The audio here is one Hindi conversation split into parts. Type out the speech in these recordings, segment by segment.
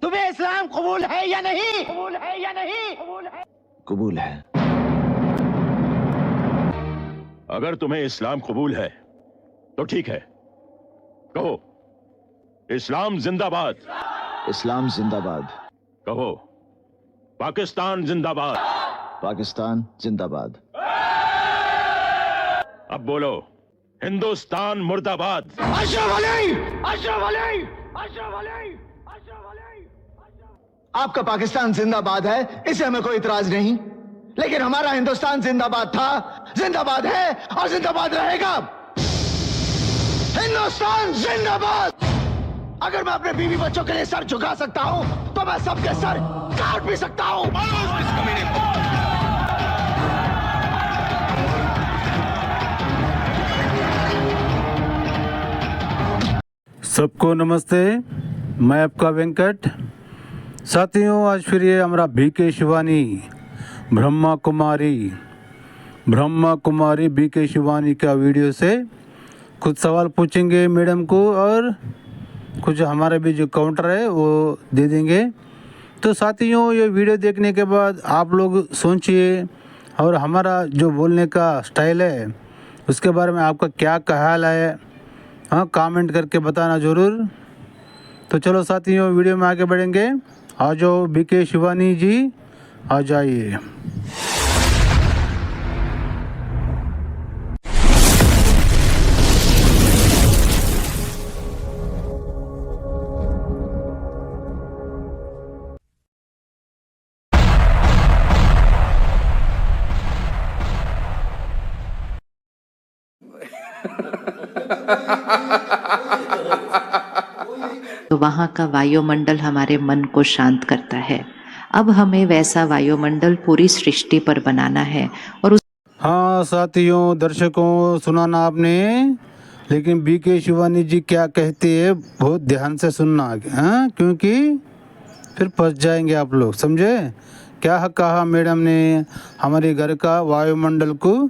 तुम्हें इस्लाम कबूल है या नहीं? कबूल है या नहीं? कबूल है। अगर तुम्हें इस्लाम कबूल है तो ठीक है, कहो इस्लाम जिंदाबाद। इस्लाम जिंदाबाद। कहो पाकिस्तान जिंदाबाद। पाकिस्तान जिंदाबाद। अब बोलो हिंदुस्तान मुर्दाबाद। अशरफ अली, अशरफ अली, अशरफ अली, अशरफ अली। आपका पाकिस्तान जिंदाबाद है, इसे हमें कोई इतराज नहीं, लेकिन हमारा हिंदुस्तान जिंदाबाद था, जिंदाबाद है और जिंदाबाद रहेगा। हिंदुस्तान जिंदाबाद। अगर मैं अपने बीवी बच्चों के लिए सर झुका सकता हूं तो मैं सबके सर काट भी सकता हूं। सबको नमस्ते, मैं आपका वेंकट। साथियों, आज फिर ये हमारा बीके शिवानी ब्रह्मा कुमारी बीके शिवानी का वीडियो से कुछ सवाल पूछेंगे मैडम को और कुछ हमारे भी जो काउंटर है वो दे देंगे। तो साथियों, ये वीडियो देखने के बाद आप लोग सोचिए और हमारा जो बोलने का स्टाइल है उसके बारे में आपका क्या ख्याल है, हाँ कमेंट करके बताना ज़रूर। तो चलो साथियों, वीडियो में आगे बढ़ेंगे। आ जाओ बीके शिवानी जी, आ जाइए। तो वहाँ का वायुमंडल हमारे मन को शांत करता है। अब हमें वैसा वायुमंडल पूरी सृष्टि पर बनाना है और हाँ साथियों, दर्शकों, सुना ना आपने, लेकिन बीके शिवानी जी क्या कहते हैं बहुत ध्यान से सुनना, हाँ, क्योंकि फिर फंस जाएंगे आप लोग, समझे? क्या कहा मैडम ने? हमारे घर का वायुमंडल को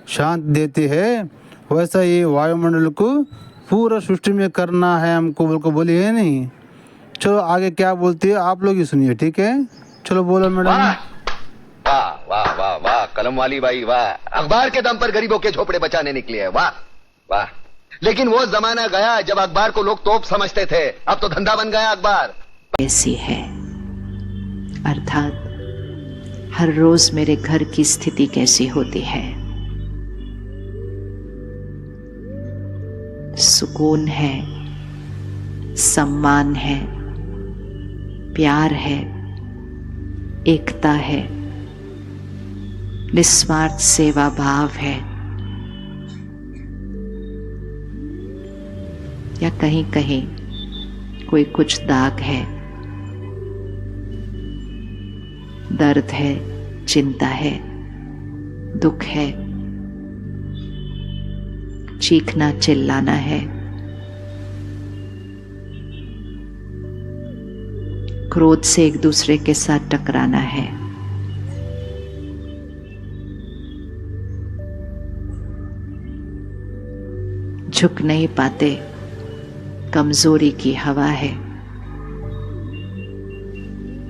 शांत देते हैं, वैसा ये वायुमंडल को पूरा सृष्टि में करना है हमको, बोली है नहीं। चलो आगे क्या बोलती है आप लोग ही सुनिए, ठीक है? चलो बोलो मैडम। वाह वाह वाह वाह, कलम वाली बाई वाह, अखबार के दम पर गरीबों के झोपड़े बचाने निकली है, वाह वाह। लेकिन वो जमाना गया जब अखबार को लोग तोप समझते थे, अब तो धंधा बन गया अखबार। ऐसी है, अर्थात हर रोज मेरे घर की स्थिति कैसी होती है। सुकून है, सम्मान है, प्यार है, एकता है, निस्वार्थ सेवा भाव है, या कहीं कहीं कोई कुछ दाग है, दर्द है, चिंता है, दुख है, चीखना चिल्लाना है, क्रोध से एक दूसरे के साथ टकराना है, झुक नहीं पाते, कमजोरी की हवा है,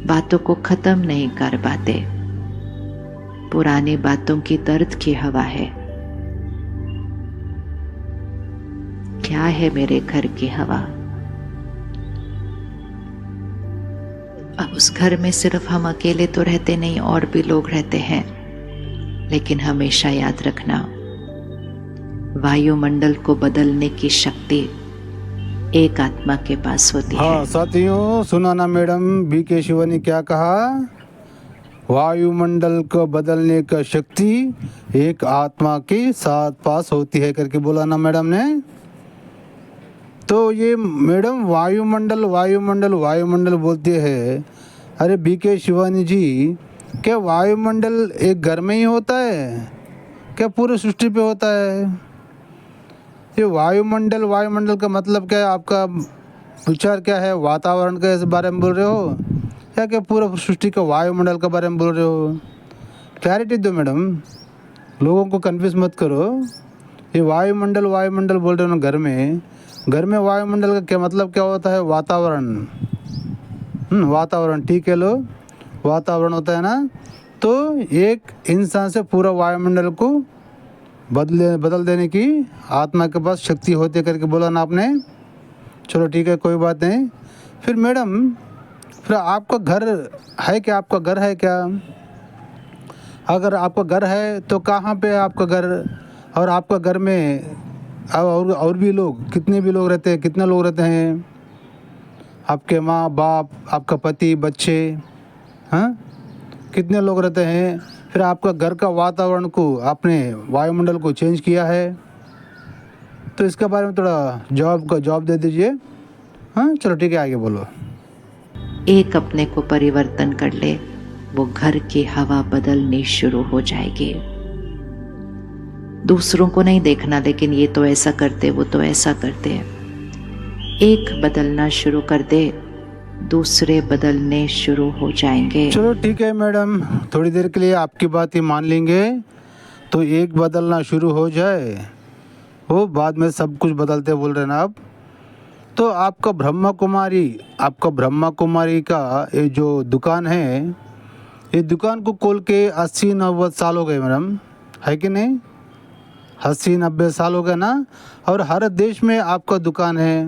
बातों को खत्म नहीं कर पाते, पुरानी बातों की दर्द की हवा है। क्या है मेरे घर की हवा? अब उस घर में सिर्फ हम अकेले तो रहते नहीं, और भी लोग रहते हैं, लेकिन हमेशा याद रखना, वायुमंडल को बदलने की शक्ति एक आत्मा के पास होती है। हाँ साथियों, सुना ना मैडम बीके शिवानी क्या कहा? वायुमंडल को बदलने का शक्ति एक आत्मा के साथ पास होती है करके बोला ना मैडम ने। तो ये मैडम वायुमंडल बोलती है। अरे बीके शिवानी जी, क्या वायुमंडल एक घर में ही होता है, क्या पूरी सृष्टि पे होता है? ये वायुमंडल का मतलब क्या है? आपका विचार क्या है? वातावरण के बारे में बोल रहे हो या क्या पूरा सृष्टि का वायुमंडल के बारे में बोल रहे हो? क्लैरिटी दो मैडम, लोगों को कन्फ्यूज मत करो। ये वायुमंडल बोल रहे हो ना, घर में वायुमंडल का क्या मतलब क्या होता है? वातावरण। वातावरण, ठीक है लो, वातावरण होता है ना, तो एक इंसान से पूरा वायुमंडल को बदल देने की आत्मा के पास शक्ति होती है करके बोला ना आपने। चलो ठीक है, कोई बात नहीं। फिर मैडम, फिर आपका घर है क्या? आपका घर है क्या? अगर आपका घर है तो कहाँ पे है आपका घर? और आपका घर में और भी लोग, कितने भी लोग रहते हैं? कितने लोग रहते हैं? आपके माँ बाप, आपका पति, बच्चे, हाँ, कितने लोग रहते हैं? फिर आपका घर का वातावरण को, आपने वायुमंडल को चेंज किया है, तो इसके बारे में थोड़ा जवाब दे दीजिए। हाँ चलो ठीक है, आगे बोलो। एक अपने को परिवर्तन कर ले, वो घर की हवा बदलनी शुरू हो जाएगी। दूसरों को नहीं देखना, लेकिन ये तो ऐसा करते, वो तो ऐसा करते। एक बदलना शुरू कर दे, दूसरे बदलने शुरू हो जाएंगे। चलो ठीक है मैडम, थोड़ी देर के लिए आपकी बात ही मान लेंगे। तो एक बदलना शुरू हो जाए, वो बाद में सब कुछ बदलते बोल रहे ना आप। तो आपका ब्रह्मा कुमारी का ये जो दुकान है, ये दुकान को खोल के 80-90 साल हो गए मैडम, है कि नहीं? 80-90 साल हो गए ना। और हर देश में आपका दुकान है,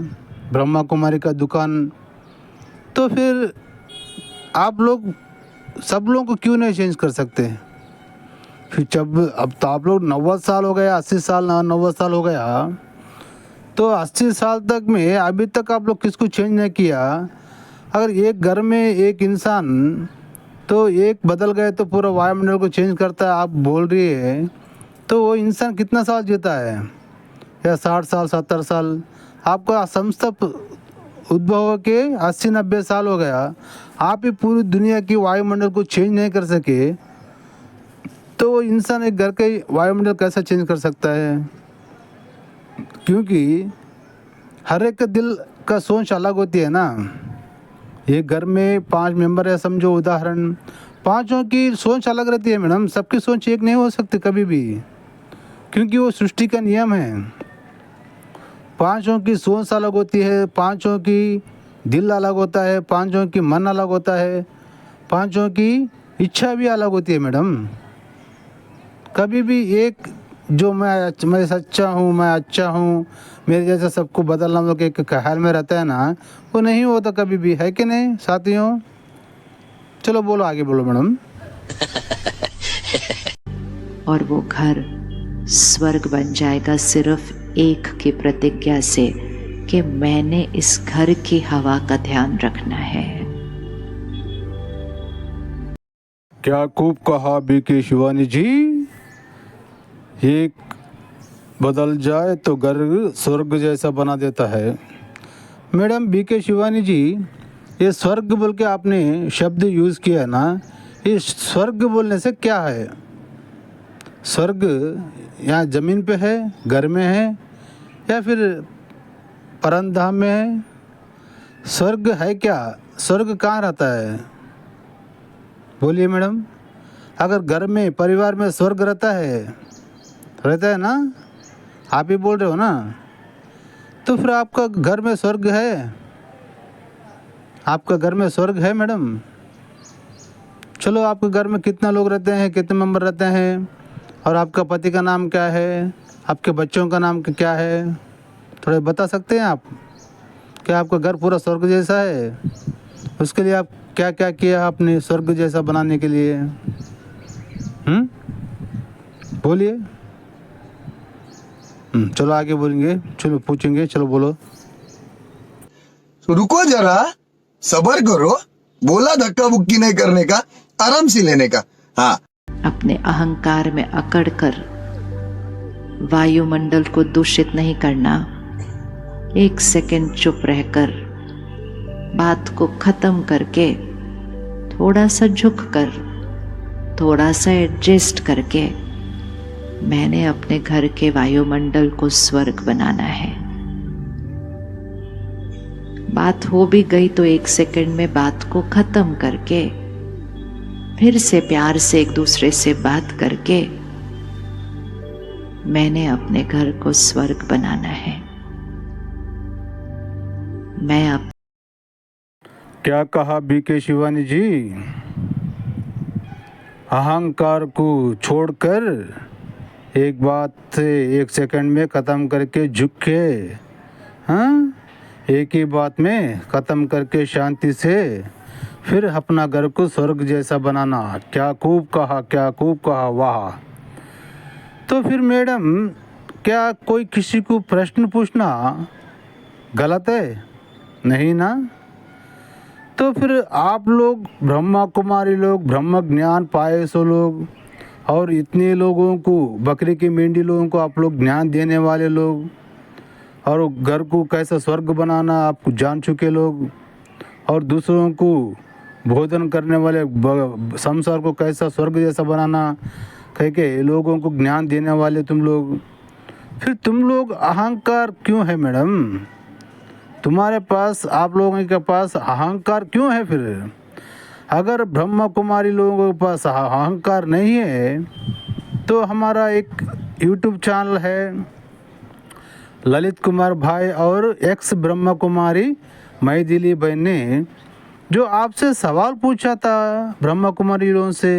ब्रह्मा कुमारी का दुकान। तो फिर आप लोग सब लोगों को क्यों नहीं चेंज कर सकते? फिर जब अब तो आप लोग 90 साल हो गया, 80 साल 90 साल हो गया, तो 80 साल तक में अभी तक आप लोग किसको चेंज नहीं किया। अगर एक घर में एक इंसान, तो एक बदल गए तो पूरा वायुमंडल को चेंज करता है, आप बोल रही है, तो वो इंसान कितना साल जीता है? या 60 साल 70 साल? आपका संस्था उद्भव के 80-90 साल हो गया, आप ही पूरी दुनिया की वायुमंडल को चेंज नहीं कर सके, तो वो इंसान एक घर के वायुमंडल कैसे चेंज कर सकता है? क्योंकि हर एक का दिल का सोच अलग होती है ना। एक घर में 5 मेंबर है समझो, उदाहरण, 5 की सोच अलग रहती है मैडम। सबकी सोच एक नहीं हो सकती कभी भी, क्योंकि वो सृष्टि का नियम है। 5 की सोच अलग होती है, 5 की दिल अलग होता है, 5 की मन अलग होता है, 5 की इच्छा भी अलग होती है मैडम। कभी भी एक जो मैं सच्चा हूँ, मैं अच्छा हूँ, मेरे जैसा सबको बदलना लोग एक ख्याल में रहता है ना, वो नहीं होता कभी भी, है कि नहीं साथियों? चलो बोलो, आगे बोलो मैडम। और वो घर स्वर्ग बन जाएगा सिर्फ एक की प्रतिज्ञा से कि मैंने इस घर की हवा का ध्यान रखना है। क्या खूब कहा बीके शिवानी जी। एक बदल जाए तो घर स्वर्ग जैसा बना देता है। मैडम बीके शिवानी जी, ये स्वर्ग बोल के आपने शब्द यूज़ किया ना, ये स्वर्ग बोलने से क्या है? स्वर्ग यहाँ ज़मीन पे है, घर में है, या फिर परमधाम में है? स्वर्ग है क्या? स्वर्ग कहाँ रहता है? बोलिए मैडम। अगर घर में, परिवार में स्वर्ग रहता है ना, आप ही बोल रहे हो ना, तो फिर आपका घर में स्वर्ग है? आपका घर में स्वर्ग है मैडम? चलो, आपके घर में कितना लोग रहते हैं, कितने मेंबर रहते हैं, और आपका पति का नाम क्या है, आपके बच्चों का नाम क्या है, थोड़ा बता सकते हैं आप? क्या आपका घर पूरा स्वर्ग जैसा है? उसके लिए आप क्या क्या किया आपने स्वर्ग जैसा बनाने के लिए? बोलिए। चलो आगे बोलेंगे, चलो पूछेंगे, चलो बोलो। रुको जरा, सब्र करो, बोला धक्का बुक्की नहीं करने का, आराम से लेने का। हाँ, अपने अहंकार में अकड़कर वायुमंडल को दूषित नहीं करना। 1 सेकंड चुप रहकर, बात को खत्म करके, थोड़ा सा झुक कर, थोड़ा सा एडजस्ट करके, मैंने अपने घर के वायुमंडल को स्वर्ग बनाना है। बात हो भी गई तो 1 सेकंड में बात को खत्म करके, फिर से प्यार से एक दूसरे से बात करके, मैंने अपने घर को स्वर्ग बनाना है। मैं अब क्या कहा बीके शिवानी जी? अहंकार को छोड़कर एक बात से एक सेकंड में ख़त्म करके झुक के, हाँ, एक ही बात में ख़त्म करके शांति से फिर अपना घर को स्वर्ग जैसा बनाना। क्या खूब कहा, क्या खूब कहा, वाह। तो फिर मैडम, क्या कोई किसी को प्रश्न पूछना गलत है? नहीं ना। तो फिर आप लोग ब्रह्मा कुमारी लोग, ब्रह्म ज्ञान पाए सो लोग, और इतने लोगों को, बकरी की मेंढी लोगों को आप लोग ज्ञान देने वाले लोग, और घर को कैसा स्वर्ग बनाना आप जान चुके लोग, और दूसरों को भोजन करने वाले संसार को कैसा स्वर्ग जैसा बनाना कह के लोगों को ज्ञान देने वाले तुम लोग, फिर तुम लोग अहंकार क्यों है मैडम? तुम्हारे पास, आप लोगों के पास अहंकार क्यों है फिर? अगर ब्रह्मा कुमारी लोगों के पास अहंकार नहीं है तो हमारा एक यूट्यूब चैनल है ललित कुमार भाई और एक्स ब्रह्मा कुमारी मैथिली बहन ने जो आपसे सवाल पूछा था ब्रह्मा कुमारी लोगों से।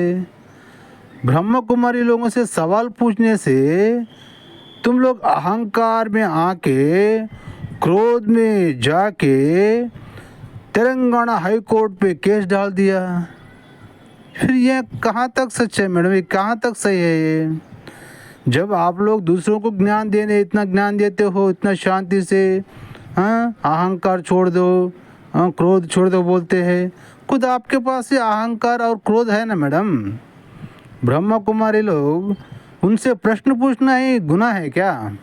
ब्रह्मा कुमारी लोगों से सवाल पूछने से तुम लोग अहंकार में आके, क्रोध में जाके तेलंगाना हाई कोर्ट पे केस डाल दिया। फिर ये कहाँ तक सच है मैडम? ये कहाँ तक सही है ये? जब आप लोग दूसरों को ज्ञान देने, इतना ज्ञान देते हो इतना शांति से, हाँ, अहंकार छोड़ दो, हाँ, क्रोध छोड़ दो बोलते हैं, खुद आपके पास ये अहंकार और क्रोध है ना मैडम। ब्रह्मा कुमारी लोग, उनसे प्रश्न पूछना ही गुनाह है क्या?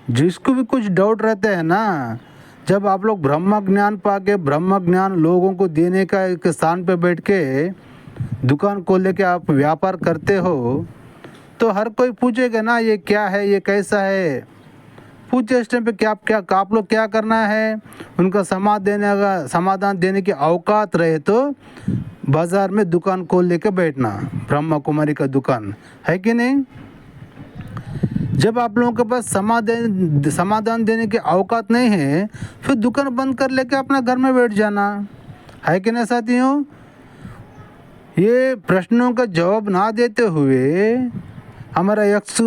जिसको भी कुछ डाउट रहता है ना, जब आप लोग ब्रह्म ज्ञान पाके, ब्रह्म ज्ञान लोगों को देने का एक स्थान पे बैठ के दुकान खोल लेके आप व्यापार करते हो, तो हर कोई पूछेगा ना ये क्या है, ये कैसा है। पूछे इस टाइम पे क्या क्या आप लोग क्या करना है, उनका समाधान देने की औकात रहे तो बाज़ार में दुकान खोल लेके बैठना, ब्रह्मा कुमारी का दुकान है कि नहीं। जब आप लोगों के पास समाधान देने की औकात नहीं है, फिर दुकान बंद कर लेके अपना घर में बैठ जाना, है कि नहीं साथियों। ये प्रश्नों का जवाब ना देते हुए हमारा यक्ष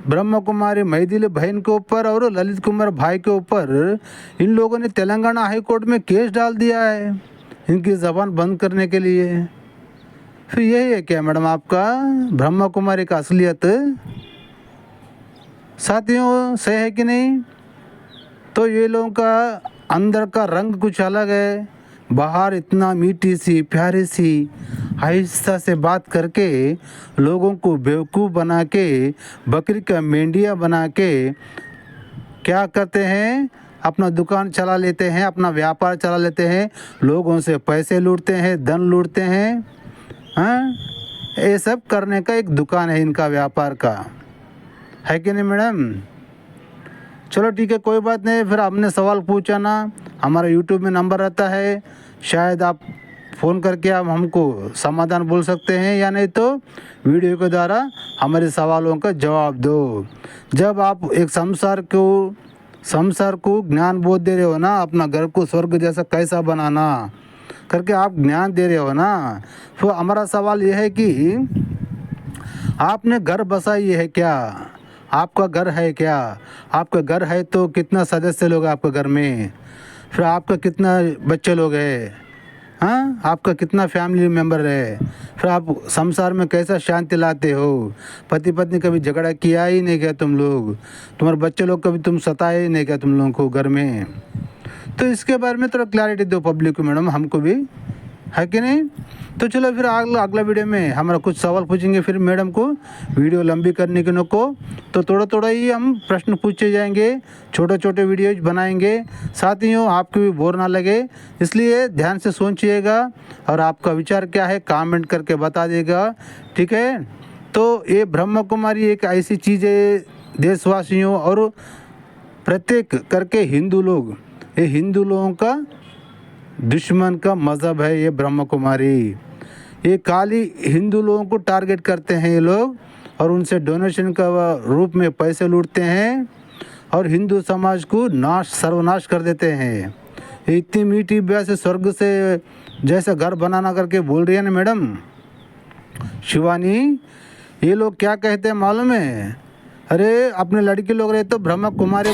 ब्रह्मा कुमारी मैथिली बहन के ऊपर और ललित कुमार भाई के ऊपर इन लोगों ने तेलंगाना हाई कोर्ट में केस डाल दिया है इनकी ज़बान बंद करने के लिए। फिर यही है क्या मैडम आपका ब्रह्मा कुमारी का असलियत? साथियों, सही है कि नहीं? तो ये लोगों का अंदर का रंग कुछ अलग है, बाहर इतना मीठी सी प्यारी सी आहिस्ता से बात करके लोगों को बेवकूफ़ बना के, बकरी का मेंढिया बना के क्या करते हैं, अपना दुकान चला लेते हैं, अपना व्यापार चला लेते हैं, लोगों से पैसे लूटते हैं, धन लूटते हैं। हाँ, ये सब करने का एक दुकान है इनका व्यापार का, है कि नहीं मैडम। चलो ठीक है, कोई बात नहीं। फिर आपने सवाल पूछा ना, हमारा यूट्यूब में नंबर रहता है, शायद आप फ़ोन करके आप हमको समाधान बोल सकते हैं, या नहीं तो वीडियो के द्वारा हमारे सवालों का जवाब दो। जब आप एक संसार को ज्ञान बोध दे रहे हो ना, अपना घर को स्वर्ग जैसा कैसा बनाना करके आप ज्ञान दे रहे हो ना, तो हमारा सवाल यह है कि आपने घर बसाई है क्या? आपका घर है क्या? आपका घर है तो कितना सदस्य लोग आपके घर में? फिर आपका कितना बच्चे लोग हैं? हाँ, आपका कितना फैमिली मेम्बर है? फिर आप संसार में कैसा शांति लाते हो? पति पत्नी कभी झगड़ा किया ही नहीं क्या तुम लोग? तुम्हारे बच्चे लोग कभी तुम सताए ही नहीं क्या तुम लोगों को घर में? तो इसके बारे में थोड़ा क्लैरिटी दो पब्लिक को मैडम, हमको भी, है कि नहीं। तो चलो फिर अगला वीडियो में हमारा कुछ सवाल पूछेंगे फिर मैडम को, वीडियो लंबी करने के नको, तो थोड़ा थोड़ा ही हम प्रश्न पूछे जाएंगे, छोटे छोटे वीडियोज बनाएंगे। साथियों, आपको भी बोर ना लगे इसलिए ध्यान से सोचिएगा, और आपका विचार क्या है कमेंट करके बता देगा, ठीक है। तो ये ब्रह्मा कुमारी एक ऐसी चीज़ है, देशवासियों और प्रत्येक करके हिंदू लोग, ये हिंदू लोगों का दुश्मन का मज़हब है ये ब्रह्मा कुमारी। ये खाली हिंदू लोगों को टारगेट करते हैं ये लोग, और उनसे डोनेशन का रूप में पैसे लूटते हैं और हिंदू समाज को सर्वनाश कर देते हैं। इतनी मीठी ब्याह से स्वर्ग से जैसा घर बनाना करके बोल रही है ना मैडम। शिवानी, ये लोग क्या कहते हैं मालूम है? अरे अपने लड़की लोग रहे तो ब्रह्मा कुमारी